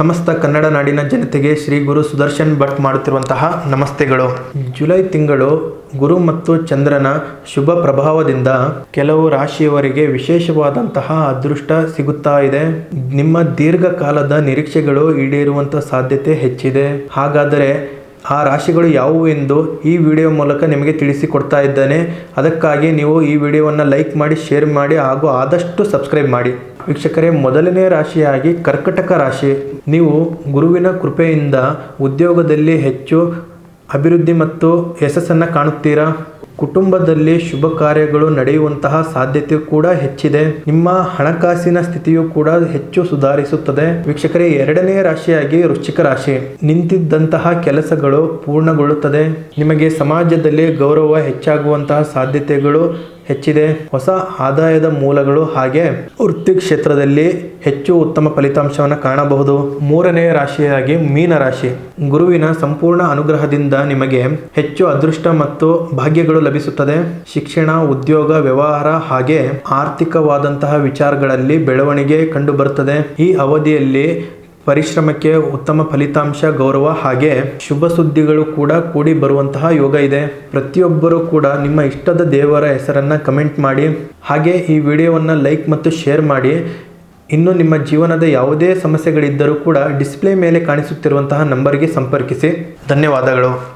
ಸಮಸ್ತ ಕನ್ನಡ ನಾಡಿನ ಜನತೆಗೆ ಶ್ರೀ ಗುರು ಸುದರ್ಶನ್ ಭಟ್ ಮಾಡುತ್ತಿರುವಂತಹ ನಮಸ್ತೆಗಳು. ಜುಲೈ ತಿಂಗಳು ಗುರು ಮತ್ತು ಚಂದ್ರನ ಶುಭ ಪ್ರಭಾವದಿಂದ ಕೆಲವು ರಾಶಿಯವರಿಗೆ ವಿಶೇಷವಾದಂತಹ ಅದೃಷ್ಟ ಸಿಗುತ್ತಾ ಇದೆ. ನಿಮ್ಮ ದೀರ್ಘಕಾಲದ ನಿರೀಕ್ಷೆಗಳು ಈಡೇರುವಂತಹ ಸಾಧ್ಯತೆ ಹೆಚ್ಚಿದೆ. ಹಾಗಾದರೆ ಆ ರಾಶಿಗಳು ಯಾವುವು ಎಂದು ಈ ವಿಡಿಯೋ ಮೂಲಕ ನಿಮಗೆ ತಿಳಿಸಿಕೊಡ್ತಾ ಇದ್ದೇನೆ. ಅದಕ್ಕಾಗಿ ನೀವು ಈ ವಿಡಿಯೋವನ್ನು ಲೈಕ್ ಮಾಡಿ, ಶೇರ್ ಮಾಡಿ ಹಾಗೂ ಆದಷ್ಟು ಸಬ್ಸ್ಕ್ರೈಬ್ ಮಾಡಿ. ವೀಕ್ಷಕರೇ, ಮೊದಲನೇ ರಾಶಿಯಾಗಿ ಕರ್ಕಟಕ ರಾಶಿ. ನೀವು ಗುರುವಿನ ಕೃಪೆಯಿಂದ ಉದ್ಯೋಗದಲ್ಲಿ ಹೆಚ್ಚು ಅಭಿವೃದ್ಧಿ ಮತ್ತು ಯಶಸ್ಸನ್ನು ಕಾಣುತ್ತೀರಾ. ಕುಟುಂಬದಲ್ಲಿ ಶುಭ ಕಾರ್ಯಗಳು ನಡೆಯುವಂತಹ ಸಾಧ್ಯತೆ ಕೂಡ ಹೆಚ್ಚಿದೆ. ನಿಮ್ಮ ಹಣಕಾಸಿನ ಸ್ಥಿತಿಯು ಕೂಡ ಹೆಚ್ಚು ಸುಧಾರಿಸುತ್ತದೆ. ವೀಕ್ಷಕರೇ, ಎರಡನೇ ರಾಶಿಯಾಗಿ ವೃಶ್ಚಿಕ ರಾಶಿ. ನಿಂತಿದ್ದಂತಹ ಕೆಲಸಗಳು ಪೂರ್ಣಗೊಳ್ಳುತ್ತದೆ. ನಿಮಗೆ ಸಮಾಜದಲ್ಲಿ ಗೌರವ ಹೆಚ್ಚಾಗುವಂತಹ ಸಾಧ್ಯತೆಗಳು ಹೆಚ್ಚಿದೆ. ಹೊಸ ಆದಾಯದ ಮೂಲಗಳು ಹಾಗೆ ವೃತ್ತಿ ಕ್ಷೇತ್ರದಲ್ಲಿ ಹೆಚ್ಚು ಉತ್ತಮ ಫಲಿತಾಂಶವನ್ನು ಕಾಣಬಹುದು. ಮೂರನೇ ರಾಶಿಯಾಗಿ ಮೀನ ರಾಶಿ. ಗುರುವಿನ ಸಂಪೂರ್ಣ ಅನುಗ್ರಹದಿಂದ ನಿಮಗೆ ಹೆಚ್ಚು ಅದೃಷ್ಟ ಮತ್ತು ಭಾಗ್ಯಗಳು ಲಭಿಸುತ್ತದೆ. ಶಿಕ್ಷಣ, ಉದ್ಯೋಗ, ವ್ಯವಹಾರ ಹಾಗೆ ಆರ್ಥಿಕವಾದಂತಹ ವಿಚಾರಗಳಲ್ಲಿ ಬೆಳವಣಿಗೆ ಕಂಡು ಬರುತ್ತದೆ. ಈ ಅವಧಿಯಲ್ಲಿ ಪರಿಶ್ರಮಕ್ಕೆ ಉತ್ತಮ ಫಲಿತಾಂಶ, ಗೌರವ ಹಾಗೆ ಶುಭ ಸುದ್ದಿಗಳು ಕೂಡ ಕೂಡಿ ಬರುವಂತಹ ಯೋಗ ಇದೆ. ಪ್ರತಿಯೊಬ್ಬರೂ ಕೂಡ ನಿಮ್ಮ ಇಷ್ಟದ ದೇವರ ಹೆಸರನ್ನು ಕಮೆಂಟ್ ಮಾಡಿ. ಹಾಗೆ ಈ ವಿಡಿಯೋವನ್ನು ಲೈಕ್ ಮತ್ತು ಶೇರ್ ಮಾಡಿ. ಇನ್ನು ನಿಮ್ಮ ಜೀವನದ ಯಾವುದೇ ಸಮಸ್ಯೆಗಳಿದ್ದರೂ ಕೂಡ ಡಿಸ್ಪ್ಲೇ ಮೇಲೆ ಕಾಣಿಸುತ್ತಿರುವಂತಹ ನಂಬರ್ಗೆ ಸಂಪರ್ಕಿಸಿ. ಧನ್ಯವಾದಗಳು.